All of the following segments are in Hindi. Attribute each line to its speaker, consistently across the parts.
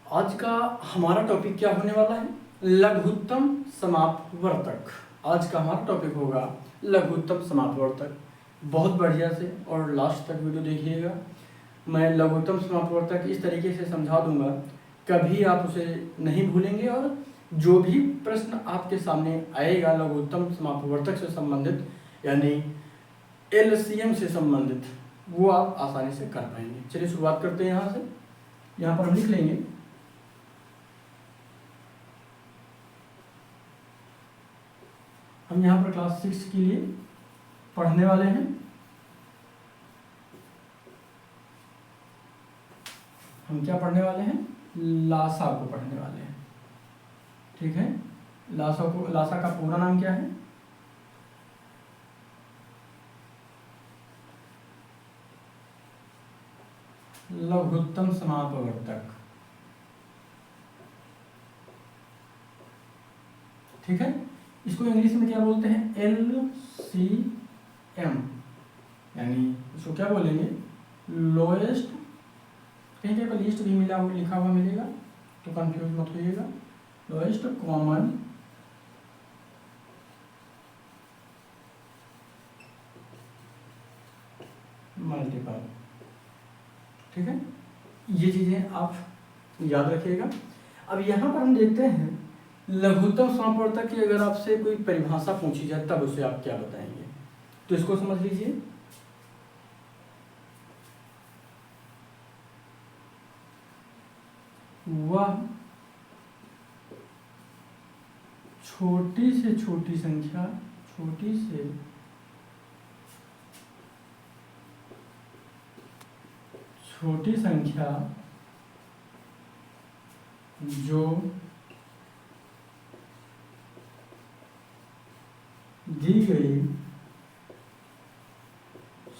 Speaker 1: आज का हमारा टॉपिक क्या होने वाला है? लघुत्तम समापवर्तक। आज का हमारा टॉपिक होगा लघुत्तम समापवर्तक। बहुत बढ़िया से और लास्ट तक वीडियो देखिएगा। मैं लघुत्तम समापवर्तक इस तरीके से समझा दूंगा, कभी आप उसे नहीं भूलेंगे और जो भी प्रश्न आपके सामने आएगा लघुत्तम समापवर्तक से संबंधित यानी LCM से संबंधित, वो आप आसानी से कर पाएंगे। चलिए शुरुआत करते हैं यहाँ से। यहाँ पर हम लिख लेंगे हम यहाँ पर क्लास 6 के लिए पढ़ने वाले हैं। हम क्या पढ़ने वाले हैं? लासा को पढ़ने वाले हैं। ठीक है, लासा का पूरा नाम क्या है? लघुत्तम समापवर्तक। ठीक है, इसको इंग्लिश में क्या बोलते हैं? LCM, यानी इसको क्या बोलेंगे? लोएस्ट, कहीं कहीं पर लिस्ट भी लिखा हुआ मिलेगा तो कंफ्यूज मत होइएगा। Lowest common multiple. ठीक है, ये चीजें आप याद रखिएगा। अब यहाँ पर हम देखते हैं लघुत्तम समापवर्तक की अगर आपसे कोई परिभाषा पूछी जाए तब उसे आप क्या बताएंगे? तो इसको समझ लीजिए। वह छोटी से छोटी संख्या, छोटी से छोटी संख्या जो दी गई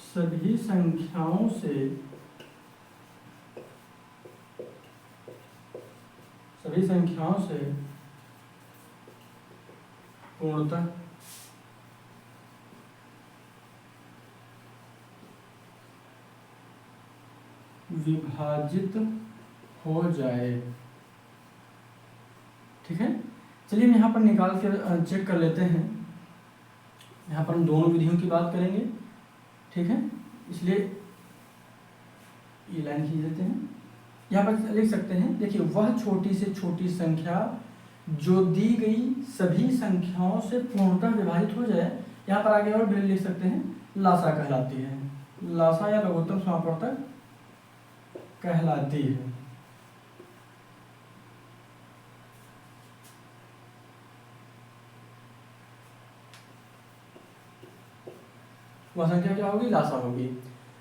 Speaker 1: सभी संख्याओं से पूर्णतः विभाजित हो जाए। ठीक है, चलिए हम यहाँ पर निकाल के चेक कर लेते हैं। यहाँ पर हम दोनों विधियों की बात करेंगे। ठीक है, इसलिए ये लाइन खींच देते हैं। यहाँ पर लिख सकते हैं, देखिए, वह छोटी से छोटी संख्या जो दी गई सभी संख्याओं से पूर्णतः विभाजित हो जाए। यहाँ पर आगे और भी लिख सकते हैं, लासा कहलाती है। लासा या लघुत्तम समापवर्तक कहलाती है। वह संख्या क्या होगी? लासा होगी।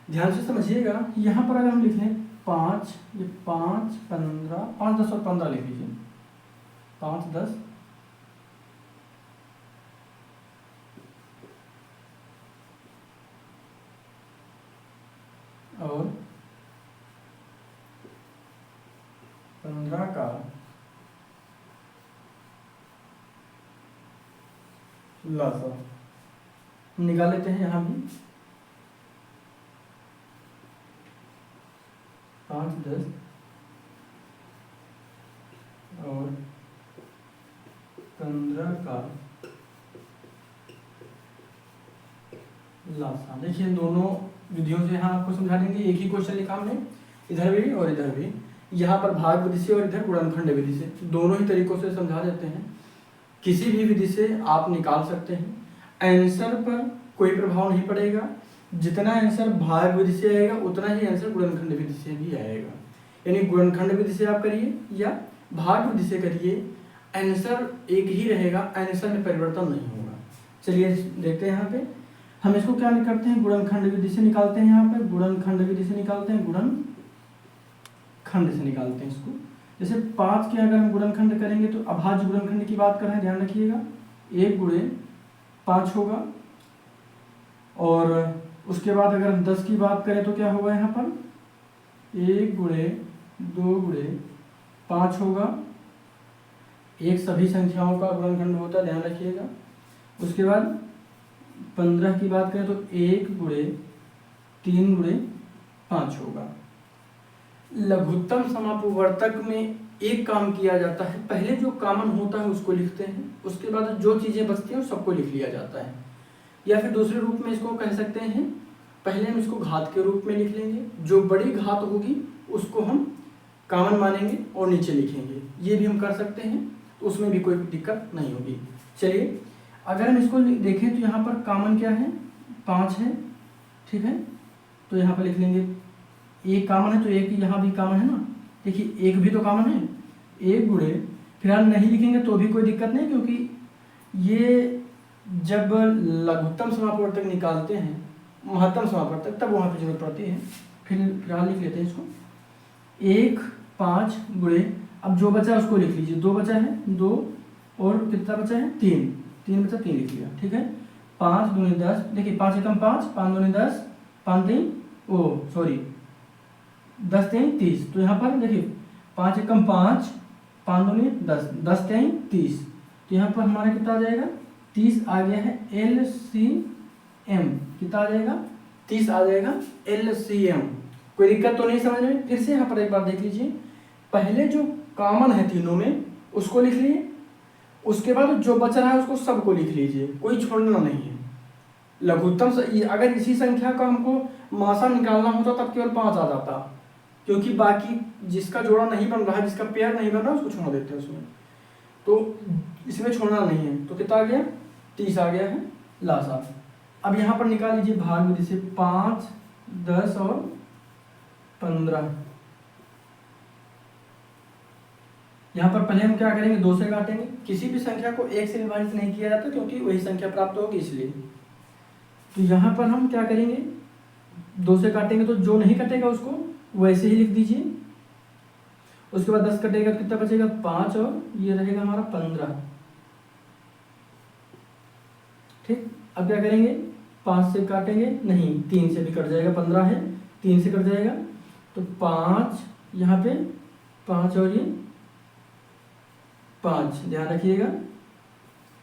Speaker 1: ध्यान से समझिएगा, यहाँ पर अगर हम लिख लें 5, ये 5, 15, 5, 10 और 15 लिख लीजिए। 5, 10 और 15 का लासा हम निकाल लेते हैं। यहाँ भी 5, 10 और 15 का लासा। देखिए, दोनों विधियों से यहाँ आपको समझा देंगे। एक ही क्वेश्चन लिखा हमने, इधर भी और इधर भी। यहाँ पर भाग विधि से और इधर गुणनखंड विधि से, दोनों ही तरीकों से समझा देते हैं। किसी भी विधि से आप निकाल सकते हैं। आंसर पर कोई प्रभाव नहीं पड़ेगा। जितना आंसर भाग विधि से आएगा उतना ही आंसर गुणनखंड विधि से भी आएगा। यानी गुणनखंड विधि से आप करिए या भाग विधि से करिए, आंसर एक ही रहेगा, आंसर में परिवर्तन नहीं होगा। चलिए देखते हैं। यहाँ पे हम इसको क्या करते हैं? गुणनखंड विधि से निकालते हैं। यहाँ पे गुणनखंड विधि से निकालते हैं, गुणनखंड से निकालते हैं इसको। जैसे 5 के अगर हम गुणनखंड करेंगे तो अभाज्य गुणनखंड की बात कर रहे हैं, ध्यान रखिएगा। 1 गुणे 5 होगा। और उसके बाद अगर हम 10 की बात करें तो क्या होगा? यहाँ पर 1 गुणे 2 गुणे 5 होगा। एक सभी संख्याओं का गुणनखंड होता है, ध्यान रखिएगा। उसके बाद 15 की बात करें तो 1 गुणे 3 गुणे 5 होगा। लघुत्तम समापवर्तक में एक काम किया जाता है, पहले जो कॉमन होता है उसको लिखते हैं, उसके बाद जो चीज़ें बचती हैं सबको लिख लिया जाता है। या फिर दूसरे रूप में इसको कह सकते हैं, पहले हम इसको घात के रूप में लिख लेंगे, जो बड़ी घात होगी उसको हम कॉमन मानेंगे और नीचे लिखेंगे, ये भी हम कर सकते हैं, तो उसमें भी कोई दिक्कत नहीं होगी। चलिए अगर हम इसको देखें तो यहाँ पर कॉमन क्या है, 5 है, ठीक है, तो यहाँ पर लिख लेंगे एक कॉमन है तो एक यहाँ भी कॉमन है ना, देखिए एक भी तो कॉमन है, एक गुणे, फिलहाल नहीं लिखेंगे तो भी कोई दिक्कत नहीं, क्योंकि ये जब लघुत्तम समापवर्तक निकालते हैं, महत्तम समापवर्तक, तब वहाँ पे जरूरत पड़ती है। फिलहाल लिख लेते हैं इसको, 1 5 गुणे, अब जो बचा उसको लिख लीजिए, 2 बचा है, 2 और कितना बचा है, 3 बचा, 3 लिख लिया, ठीक है। 5 दूनी 10, देखिए 5 एकम 5, 5 दूनी 10, 5 3 10 3 30, तो यहाँ पर देखिए 5 एकम 5, 5 दूनी 10, 10 3 30, तो यहाँ पर हमारा कितना आ जाएगा, 30 आ गया है LCM, कितना आ जाएगा, 30 आ जाएगा LCM। कोई दिक्कत तो नहीं समझ में? फिर से यहाँ पर एक बार देख लीजिए, पहले जो कॉमन है तीनों में उसको लिख लिए, उसके बाद जो बच रहा है उसको सबको लिख लीजिए, कोई छोड़ना नहीं है। लघुत्तम अगर इसी संख्या का हमको मासा निकालना होता तब केवल 5 आ जाता, क्योंकि बाकी जिसका जोड़ा नहीं बन रहा है, जिसका पेयर नहीं बन रहा है, उसको छोड़ देते हैं उसमें, तो इसमें छोड़ना नहीं है। तो कितना आ गया, 30 आ गया है लासा। अब यहाँ पर निकाल लीजिए भाग विधि से, 5 10 और 15। यहाँ पर पहले हम क्या करेंगे, 2 से काटेंगे, किसी भी संख्या को 1 से विभाजित नहीं किया जाता क्योंकि वही संख्या प्राप्त होगी इसलिए। तो यहाँ पर हम क्या करेंगे, 2 से काटेंगे तो जो नहीं कटेगा उसको वैसे ही लिख दीजिए, उसके बाद 10 कटेगा तो कितना बचेगा, 5 और ये रहेगा हमारा 15, ठीक। अब क्या करेंगे, 5 से काटेंगे नहीं, 3 से भी कट जाएगा, 15 है, 3 से कट जाएगा, तो 5 यहाँ पे 5 और ये 5, ध्यान रखिएगा।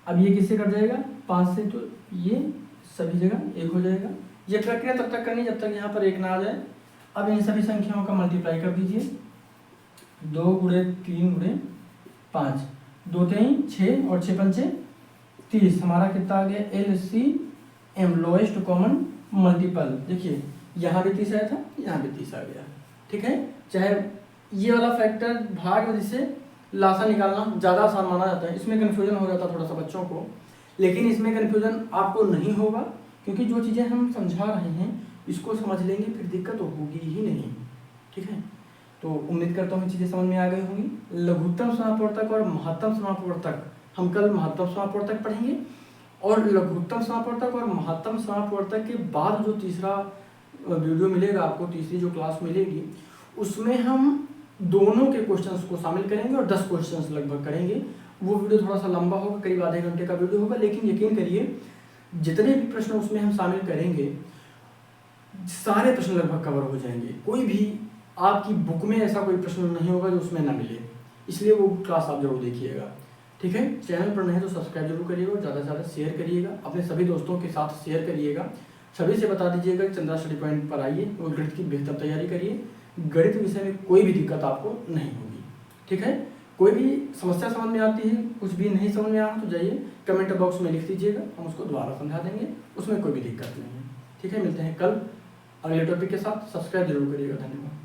Speaker 1: अब ये किससे कट जाएगा, 5 से, तो ये सभी जगह 1 हो जाएगा। ये प्रक्रिया तब तक करनी जब तक यहाँ पर 1 ना आ जाए। अब इन सभी संख्याओं का मल्टीप्लाई कर दीजिए, 2 गुणे 3 गुणे 5, 2 3 6 और 6 पंचे 30, हमारा कितना आ गया, LCM, लोएस्ट कॉमन मल्टीपल। देखिए यहाँ भी 30 आया था, यहाँ भी 30 आ गया, ठीक है। चाहे ये वाला फैक्टर भाग विधि से लासा निकालना ज़्यादा आसान माना जाता है, इसमें कन्फ्यूजन हो जाता है थोड़ा सा बच्चों को, लेकिन इसमें कन्फ्यूजन आपको नहीं होगा, क्योंकि जो चीज़ें हम समझा रहे हैं इसको समझ लेंगे, फिर दिक्कत तो होगी ही नहीं, ठीक है। तो उम्मीद करता हूँ चीज़ें समझ में आ गई होंगी। लघुत्तम समापवर्तक और महत्तम समापवर्तक हम कल महत्तम समापवर्तक पढ़ेंगे, और लघुत्तम समापवर्तक और महत्तम समापवर्तक के बाद जो तीसरा वीडियो मिलेगा आपको, तीसरी जो क्लास मिलेगी, उसमें हम दोनों के क्वेश्चंस को शामिल करेंगे और 10 क्वेश्चंस लगभग करेंगे। वो वीडियो थोड़ा सा लंबा होगा, करीब आधे घंटे का वीडियो होगा, लेकिन यकीन करिए जितने भी प्रश्न उसमें हम शामिल करेंगे सारे प्रश्न लगभग कवर हो जाएंगे। कोई भी आपकी बुक में ऐसा कोई प्रश्न नहीं होगा जो उसमें ना मिले, इसलिए वो क्लास आप जरूर देखिएगा, ठीक है। चैनल पर नहीं तो सब्सक्राइब जरूर करिएगा और ज़्यादा से ज़्यादा शेयर करिएगा, अपने सभी दोस्तों के साथ शेयर करिएगा, सभी से बता दीजिएगा कि चंद्रा स्टडी पॉइंट पर आइए और गणित की बेहतर तैयारी करिए। गणित विषय में कोई भी दिक्कत आपको नहीं होगी, ठीक है। कोई भी समस्या समझ में आती है, कुछ भी नहीं समझ में आना तो जाइए कमेंट बॉक्स में लिख दीजिएगा, हम उसको दोबारा समझा देंगे, उसमें कोई भी दिक्कत नहीं है, ठीक है। मिलते हैं कल अगले टॉपिक के साथ, सब्सक्राइब जरूर करिएगा। धन्यवाद।